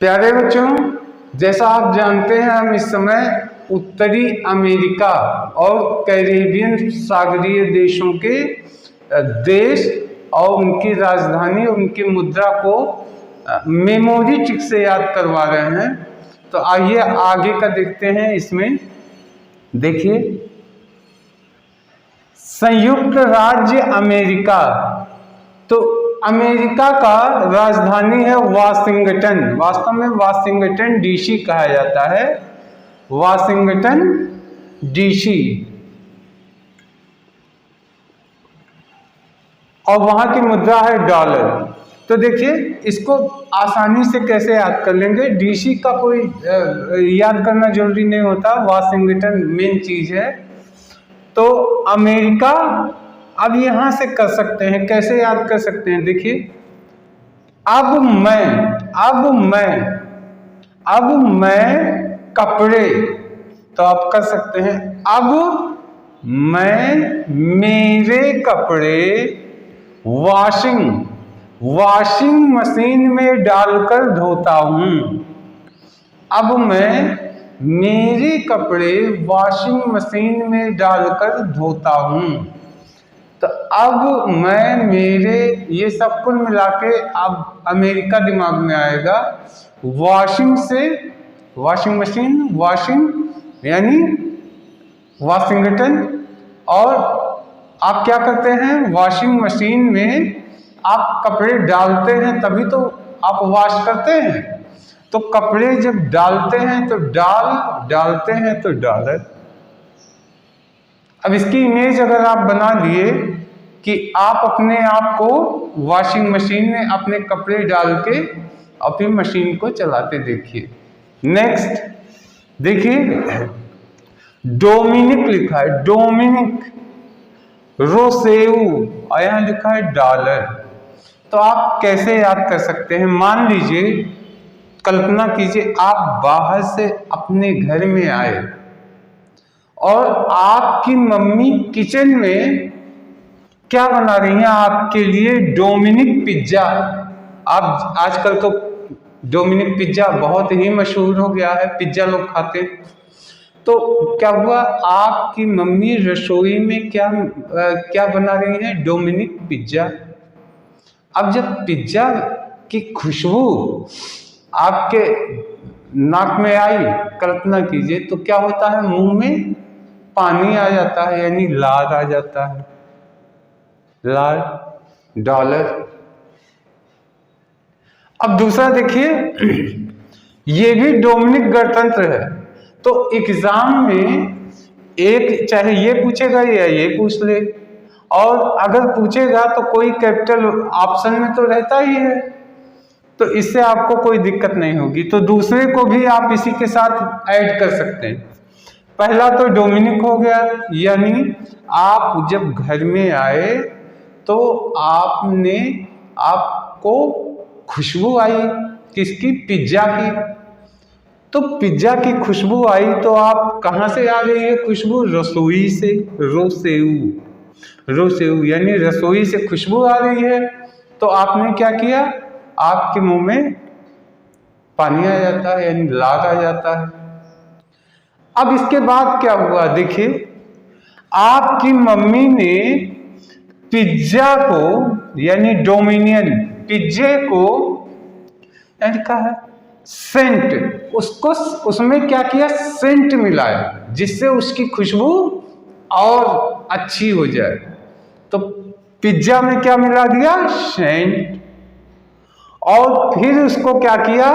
प्यारे बच्चों, जैसा आप जानते हैं हम इस समय उत्तरी अमेरिका और कैरेबियन सागरीय देशों के देश और उनकी राजधानी और उनकी मुद्रा को मेमोरी ट्रिक से याद करवा रहे हैं। तो आइए आगे का देखते हैं। इसमें देखिए, संयुक्त राज्य अमेरिका, तो अमेरिका का राजधानी है वाशिंगटन। वास्तव में वाशिंगटन डीसी कहा जाता है, वाशिंगटन डीसी। और वहां की मुद्रा है डॉलर। तो देखिए, इसको आसानी से कैसे याद कर लेंगे। डीसी का कोई याद करना जरूरी नहीं होता, वाशिंगटन मेन चीज है। तो अमेरिका अब यहां से कर सकते हैं, कैसे याद कर सकते हैं। देखिए, अब मैं कपड़े, तो आप कर सकते हैं अब मैं मेरे कपड़े वॉशिंग मशीन में डालकर धोता हूं। अब मैं मेरे कपड़े वॉशिंग मशीन में डालकर धोता हूं। तो अब मैं मेरे, ये सब कुल मिला के अब अमेरिका दिमाग में आएगा। वॉशिंग से वॉशिंग मशीन, वॉशिंग यानी वाशिंगटन। और आप क्या करते हैं, वॉशिंग मशीन में आप कपड़े डालते हैं तभी तो आप वॉश करते हैं। तो कपड़े जब डालते हैं तो डालते हैं तो डॉलर। अब इसकी इमेज अगर आप बना लिए कि आप अपने आप को वॉशिंग मशीन में अपने कपड़े डाल के और फिर मशीन को चलाते देखिए। नेक्स्ट देखिए, डोमिनिक लिखा है, डोमिनिक रोसेऊ, और यहां लिखा है डॉलर। तो आप कैसे याद कर सकते हैं। मान लीजिए, कल्पना कीजिए आप बाहर से अपने घर में आए और आपकी मम्मी किचन में क्या बना रही हैं आपके लिए, डोमिनिक पिज्जा। आप आजकल तो डोमिनिक पिज्जा बहुत ही मशहूर हो गया है, पिज्जा लोग खाते हैं। तो क्या हुआ, आपकी मम्मी रसोई में क्या बना रही है, डोमिनिक पिज्जा। अब जब पिज्जा की खुशबू आपके नाक में आई, कल्पना कीजिए, तो क्या होता है, मुंह में पानी आ जाता है, यानी लार आ जाता है, लार, डॉलर। अब दूसरा देखिए, ये भी डोमिनिक गणतंत्र है। तो एग्जाम में एक चाहे ये पूछेगा या ये पूछ ले, और अगर पूछेगा तो कोई कैपिटल ऑप्शन में तो रहता ही है, तो इससे आपको कोई दिक्कत नहीं होगी। तो दूसरे को भी आप इसी के साथ ऐड कर सकते हैं। पहला तो डोमिनिक हो गया, यानी आप जब घर में आए तो आपको खुशबू आई, किसकी, पिज्जा की। तो पिज्जा की खुशबू आई तो आप कहां से आ रही है खुशबू, रसोई से, रोसेऊ यानी रसोई से खुशबू आ रही है। तो आपने क्या किया, आपके मुंह में पानी आ जाता है, यानी लार आ जाता है। अब इसके बाद क्या हुआ, देखिए, आपकी मम्मी ने पिज्जा को, यानी डोमिनियन पिज्जे को, लिखा है सेंट, उसको उसमें क्या किया, सेंट मिलाया, जिससे उसकी खुशबू और अच्छी हो जाए। तो पिज्जा में क्या मिला दिया, सेंट। और फिर उसको क्या किया,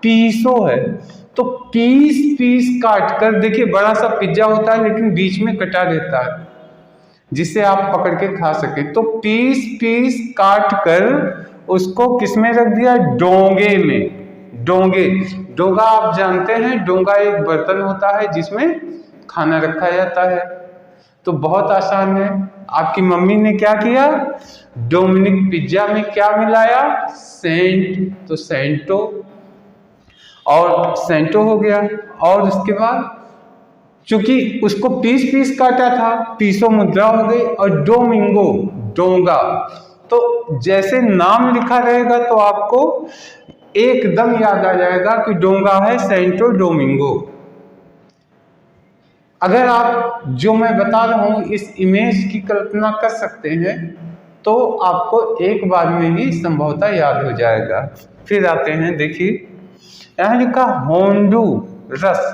पीसो है। तो पीस काट कर, देखिए बड़ा सा पिज्जा होता है लेकिन बीच में कटा रहता है, जिसे आप पकड़ के खा सके। तो पीस काट कर उसको किसमें रख दिया, डोंगे में। डोंगा आप जानते हैं, डोंगा एक बर्तन होता है जिसमें खाना रखा जाता है। तो बहुत आसान है। आपकी मम्मी ने क्या किया, डोमिनिक पिज्जा में क्या मिलाया, सेंट, तो सेंटो, और सेंटो हो गया। और उसके बाद चूंकि उसको पीस काटा था, पीसो मुद्रा हो गई, और डोंगा। तो जैसे नाम लिखा रहेगा तो आपको एकदम याद आ जाएगा कि डोंगा है सेंटो डोमिंगो। अगर आप जो मैं बता रहा हूँ इस इमेज की कल्पना कर सकते हैं तो आपको एक बार में ही संभवतः याद हो जाएगा। फिर आते हैं, देखिए यहाँ लिखा होंडू रस,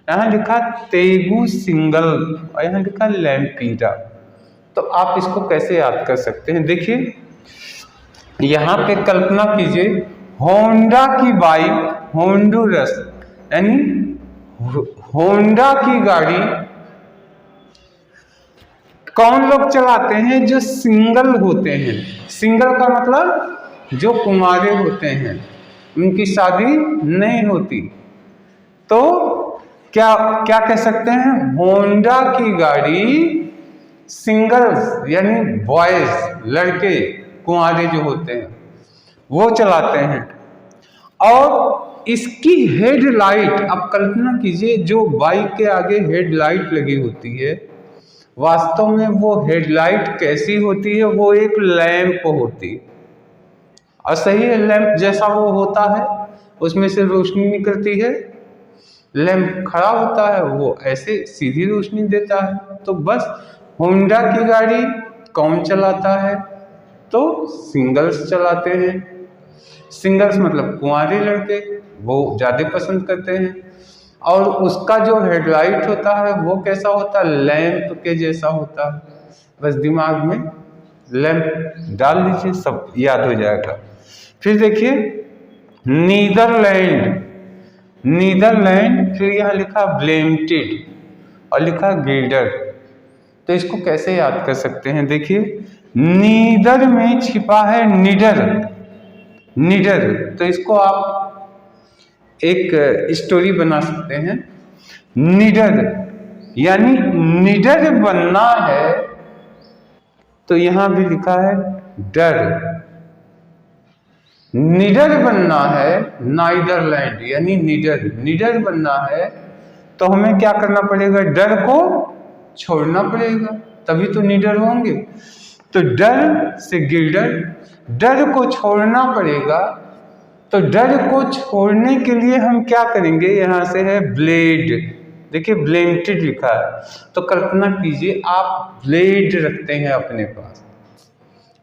यहाँ लिखा तेगु सिंगल और यहाँ लिखा लैम्पीरा। तो आप इसको कैसे याद कर सकते हैं? देखिए यहाँ पे कल्पना कीजिए होंडा की बाइक होंडुरस, यानी होंडा की गाड़ी कौन लोग चलाते हैं? जो सिंगल होते हैं। सिंगल का मतलब जो कुंवारे होते हैं, उनकी शादी नहीं होती। तो क्या क्या कह सकते हैं? होंडा की गाड़ी सिंगल्स यानी बॉयज, लड़के कुंवारे जो होते हैं वो चलाते हैं। और इसकी हेडलाइट, आप कल्पना कीजिए जो बाइक के आगे हेडलाइट लगी होती है, वास्तव में वो हेडलाइट कैसी होती है? वो एक लैंप होती है। और सही है, लैंप जैसा वो होता है उसमें से रोशनी निकलती है। लैंप खड़ा होता है वो ऐसे सीधी रोशनी देता है। तो बस होंडा की गाड़ी कौन चलाता है? तो सिंगल्स चलाते हैं। सिंगल्स मतलब कुंवारे लड़के, वो ज़्यादा पसंद करते हैं। और उसका जो हेडलाइट होता है वो कैसा होता है? लैंप के जैसा होता है। बस दिमाग में लैंप डाल दीजिए, सब याद हो जाएगा। फिर देखिए नीदरलैंड, नीदरलैंड, फिर यहाँ लिखा ब्लेमटेड और लिखा गिल्डर। तो इसको कैसे याद कर सकते हैं? देखिए नीदर में छिपा है निडर, निडर। तो इसको आप एक स्टोरी बना सकते हैं। निडर यानी निडर बनना है, तो यहां भी लिखा है डर। निडर बनना है, नाइदरलैंड यानी निडर, निडर बनना है तो हमें क्या करना पड़ेगा? डर को छोड़ना पड़ेगा, तभी तो निडर होंगे। तो डर से गिल्डर, डर को छोड़ना पड़ेगा। तो डर को छोड़ने के लिए हम क्या करेंगे? यहाँ से है ब्लेड, देखिए ब्लेंटेड लिखा है। तो कल्पना कीजिए आप ब्लेड रखते हैं अपने पास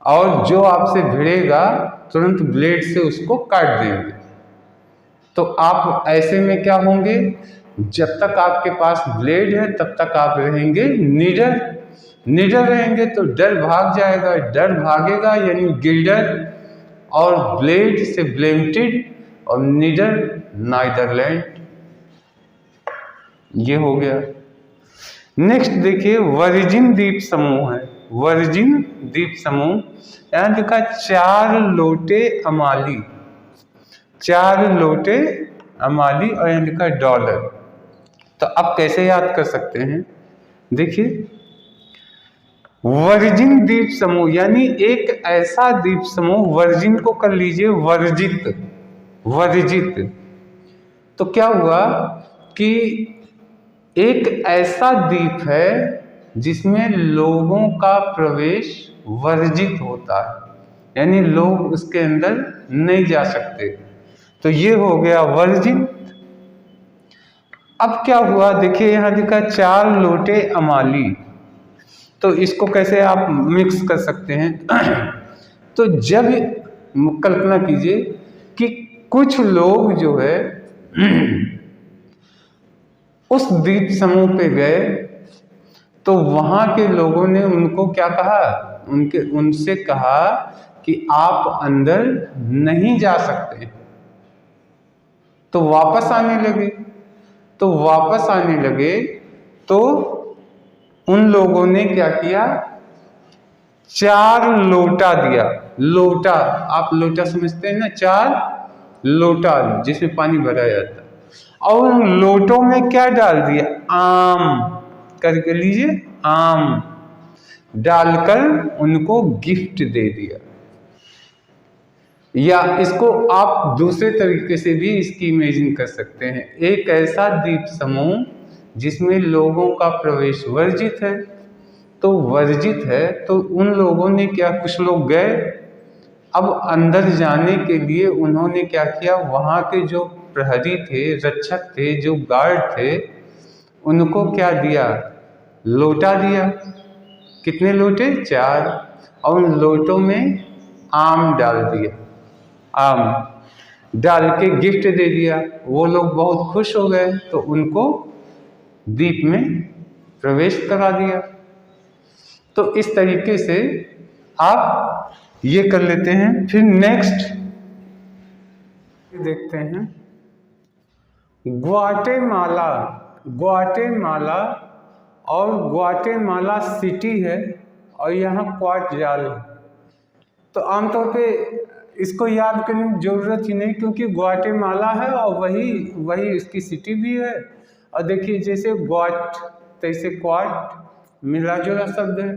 और जो आपसे भिड़ेगा तुरंत ब्लेड से उसको काट देंगे। तो आप ऐसे में क्या होंगे? जब तक आपके पास ब्लेड है तब तक आप रहेंगे निडर, निडर रहेंगे तो डर भाग जाएगा, डर भागेगा यानी गिल्डर, और ब्लेड से ब्लेमटेड और निडर नाइदरलैंड। ये हो गया। नेक्स्ट देखिए वर्जिन द्वीप समूह है, वर्जिन द्वीप समूह। यहाँ लिखा 4 लोटे अमाली, 4 लोटे अमाली और यहाँ लिखा डॉलर। तो आप कैसे याद कर सकते हैं? देखिए वर्जिन द्वीप समूह यानी एक ऐसा द्वीप समूह, वर्जिन को कर लीजिए वर्जित, वर्जित। तो क्या हुआ कि एक ऐसा द्वीप है जिसमें लोगों का प्रवेश वर्जित होता है, यानी लोग उसके अंदर नहीं जा सकते। तो ये हो गया वर्जित। अब क्या हुआ? देखिए यहाँ लिखा 4 लोटे अमाली। तो इसको कैसे आप मिक्स कर सकते हैं? तो जब कल्पना कीजिए कि कुछ लोग जो है उस द्वीप समूह पे गए तो वहां के लोगों ने उनको क्या कहा? उनसे कहा कि आप अंदर नहीं जा सकते। तो वापस आने लगे, तो वापस आने लगे तो उन लोगों ने क्या किया? 4 लोटा दिया। लोटा, आप लोटा समझते हैं ना? 4 लोटा जिसमें पानी भरा जाता है। और उन लोटों में क्या डाल दिया? आम करके लीजिए, आम डालकर उनको गिफ्ट दे दिया। या इसको आप दूसरे तरीके से भी इसकी इमेजिन कर सकते हैं। एक ऐसा द्वीप समूह जिसमें लोगों का प्रवेश वर्जित है। तो वर्जित है तो उन लोगों ने क्या? कुछ लोग गए अब अंदर जाने के लिए उन्होंने क्या किया, वहाँ के जो प्रहरी थे, रक्षक थे, जो गार्ड थे, उनको क्या दिया, लोटा दिया। कितने लोटे? 4। और उन लोटों में आम डाल दिया, आम डाल के गिफ्ट दे दिया। वो लोग बहुत खुश हो गए तो उनको द्वीप में प्रवेश करा दिया। तो इस तरीके से आप ये कर लेते हैं। फिर नेक्स्ट देखते हैं ग्वाटेमाला। ग्वाटेमाला और ग्वाटेमाला सिटी है और यहाँ क्वार्ट जाल है। तो आमतौर पे इसको याद करने की जरूरत ही नहीं, क्योंकि ग्वाटेमाला है और वही इसकी सिटी भी है। और देखिए जैसे ग्वाट तैसे क्वार्ट, मिला जुला शब्द है,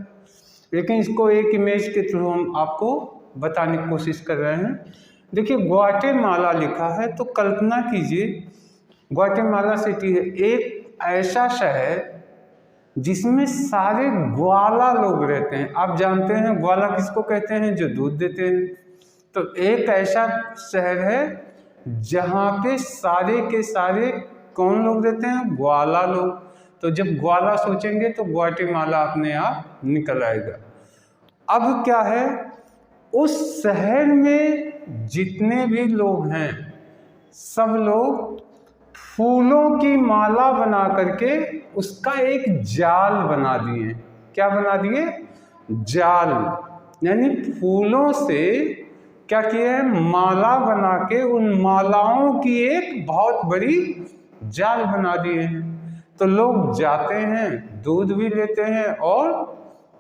लेकिन इसको एक इमेज के थ्रू हम आपको बताने की कोशिश कर रहे हैं। देखिए ग्वाटेमाला लिखा है तो कल्पना कीजिए ग्वाटेमाला सिटी है, एक ऐसा शहर जिसमें सारे ग्वाला लोग रहते हैं। आप जानते हैं ग्वाला किसको कहते हैं? जो दूध देते हैं। तो एक ऐसा शहर है जहाँ पे सारे के सारे कौन लोग रहते हैं? ग्वाला लोग। तो जब ग्वाला सोचेंगे तो ग्वाटेमाला अपने आप निकल आएगा। अब क्या है, उस शहर में जितने भी लोग हैं सब लोग फूलों की माला बना करके उसका एक जाल बना दिए। क्या बना दिए? जाल। यानी फूलों से क्या किया है? माला बना के उन मालाओं की एक बहुत बड़ी जाल बना दिए हैं। तो लोग जाते हैं, दूध भी लेते हैं और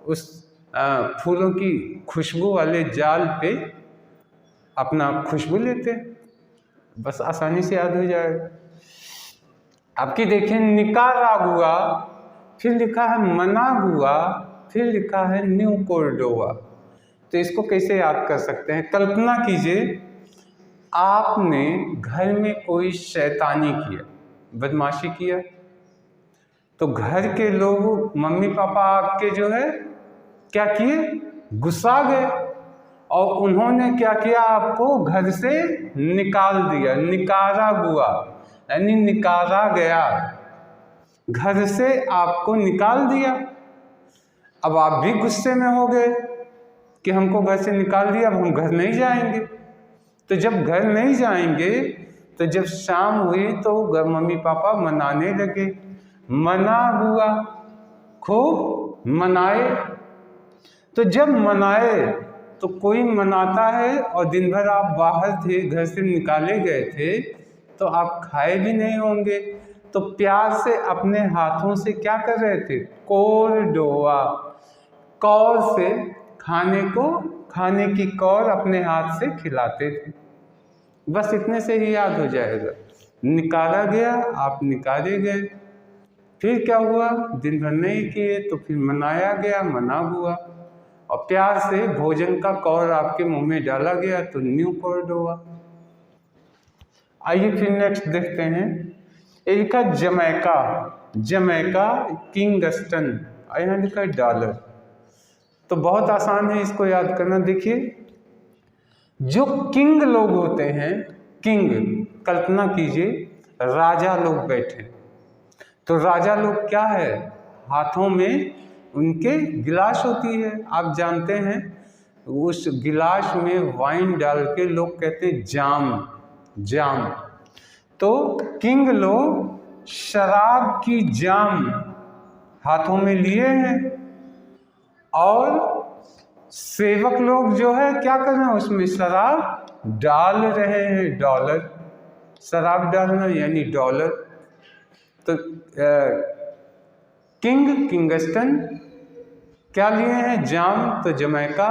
उस फूलों की खुशबू वाले जाल पे अपना खुशबू लेते हैं। बस आसानी से याद हो जाएगा। आपकी देखें निकारागुआ, फिर लिखा है मनागुआ, फिर लिखा है न्यू कोर्डोवा। तो इसको कैसे याद कर सकते हैं? कल्पना कीजिए आपने घर में कोई शैतानी किया, बदमाशी किया, तो घर के लोग, मम्मी पापा आपके जो है क्या किए? गुस्सा गए और उन्होंने क्या किया? आपको घर से निकाल दिया। निकारागुआ यानी निकाला गया, घर से आपको निकाल दिया। अब आप भी गुस्से में हो गए कि हमको घर से निकाल दिया, अब हम घर नहीं जाएंगे। तो जब घर नहीं जाएंगे तो जब शाम हुई तो मम्मी पापा मनाने लगे। मना हुआ, खूब मनाए। तो जब मनाए तो कोई मनाता है और दिन भर आप बाहर थे, घर से निकाले गए थे, तो आप खाए भी नहीं होंगे। तो प्यार से अपने हाथों से क्या कर रहे थे? कोर्डोवा, कौर से खाने की कौर अपने हाथ से खिलाते थे। बस इतने से ही याद हो जाएगा। निकाला गया, आप निकाले गए। फिर क्या हुआ? दिन भर नहीं किए तो फिर मनाया गया, मना हुआ। और प्यार से भोजन का कौर आपके मुंह में डाला गया तो न्यू कोर्डोवा। आइए फिर नेक्स्ट देखते हैं। एक है जमैका। जमैका किंगस्टन, यहाँ लिखा है डॉलर। तो बहुत आसान है इसको याद करना। देखिए जो किंग लोग होते हैं, किंग, कल्पना कीजिए राजा लोग बैठे, तो राजा लोग क्या है? हाथों में उनके गिलास होती है। आप जानते हैं उस गिलास में वाइन डाल के लोग कहते हैं जाम, जाम। तो किंग लोग शराब की जाम हाथों में लिए हैं और सेवक लोग जो है क्या कर रहे हैं? उसमें शराब डाल रहे हैं। डॉलर, शराब डालना यानी डॉलर। तो किंगस्टन क्या लिए हैं? जाम। तो जमैका,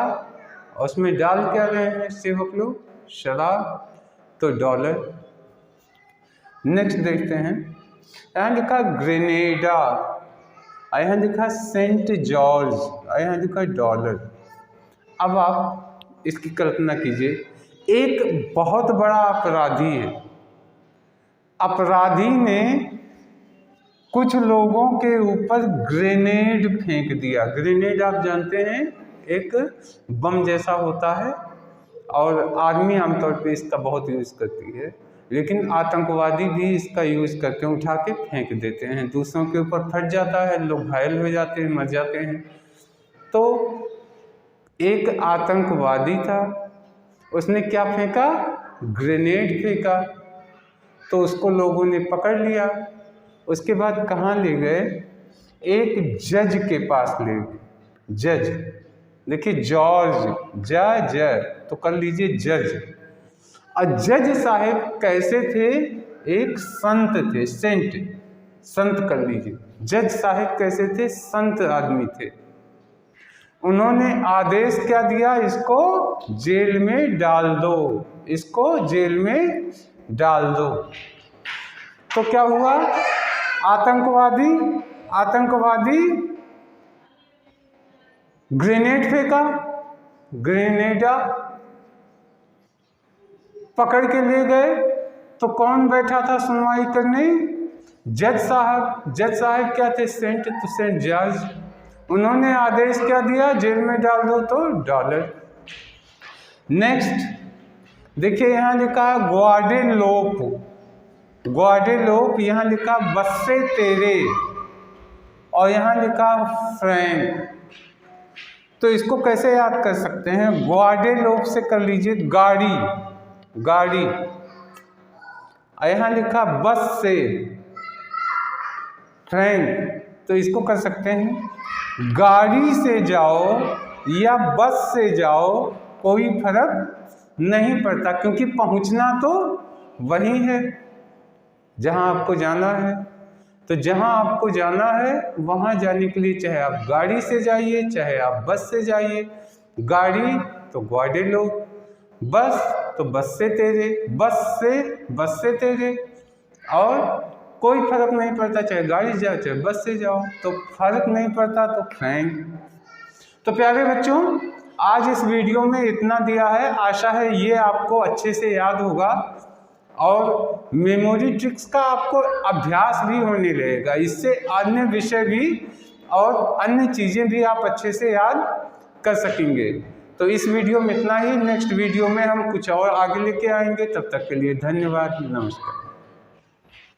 उसमें डाल क्या रहे हैं सेवक लोग? शराब। तो डॉलर। नेक्स्ट देखते हैं। यहाँ लिखा ग्रेनेडा, यहाँ लिखा सेंट जॉर्ज, यहाँ लिखा डॉलर। अब आप इसकी कल्पना कीजिए, एक बहुत बड़ा अपराधी है। अपराधी ने कुछ लोगों के ऊपर ग्रेनेड फेंक दिया। ग्रेनेड आप जानते हैं एक बम जैसा होता है और आर्मी आमतौर पे इसका बहुत यूज़ करती है, लेकिन आतंकवादी भी इसका यूज़ करके उठा के फेंक देते हैं, दूसरों के ऊपर फट जाता है, लोग घायल हो जाते हैं, मर जाते हैं। तो एक आतंकवादी था, उसने क्या फेंका, ग्रेनेड फेंका, तो उसको लोगों ने पकड़ लिया। उसके बाद कहाँ ले गए, एक जज के पास ले गए। जज, देखिए जॉर्ज, जज तो कर लीजिए जज। और जज साहब कैसे थे, एक संत थे, संत कर लीजिए। जज साहब कैसे थे, संत आदमी थे। उन्होंने आदेश क्या दिया, इसको जेल में डाल दो, इसको जेल में डाल दो। तो क्या हुआ, आतंकवादी ग्रेनेड फेंका, ग्रेनेडा पकड़ के ले गए। तो कौन बैठा था सुनवाई करने, जज साहब। जज साहब क्या थे, सेंट, तो सेंट जज। उन्होंने आदेश क्या दिया, जेल में डाल दो, तो डॉलर। नेक्स्ट देखिए, यहाँ लिखा है ग्वाडेलोप, ग्वाडेलोप, यहाँ लिखा बस्से तेरे, और यहाँ लिखा फ्रैंक। तो इसको कैसे याद कर सकते हैं, ग्वाडेलोप से कर लीजिए गाड़ी, गाड़ी, और यहाँ लिखा बस से फ्रैंक, तो इसको कर सकते हैं गाड़ी से जाओ या बस से जाओ, कोई फर्क नहीं पड़ता, क्योंकि पहुंचना तो वही है जहां आपको जाना है। तो जहां आपको जाना है वहां जाने के लिए चाहे आप गाड़ी से जाइए, चाहे आप बस से जाइए। गाड़ी तो ग्वाडेलोप, बस तो बस से तेरे, बस से तेरे, और कोई फर्क नहीं पड़ता, चाहे गाड़ी से जाओ चाहे बस से जाओ, तो फर्क नहीं पड़ता, तो फ्रैंक। तो प्यारे बच्चों, आज इस वीडियो में इतना दिया है, आशा है ये आपको अच्छे से याद होगा और मेमोरी ट्रिक्स का आपको अभ्यास भी होने लगेगा। इससे अन्य विषय भी और अन्य चीज़ें भी आप अच्छे से याद कर सकेंगे। तो इस वीडियो में इतना ही, नेक्स्ट वीडियो में हम कुछ और आगे लेके आएंगे। तब तक के लिए धन्यवाद, नमस्कार।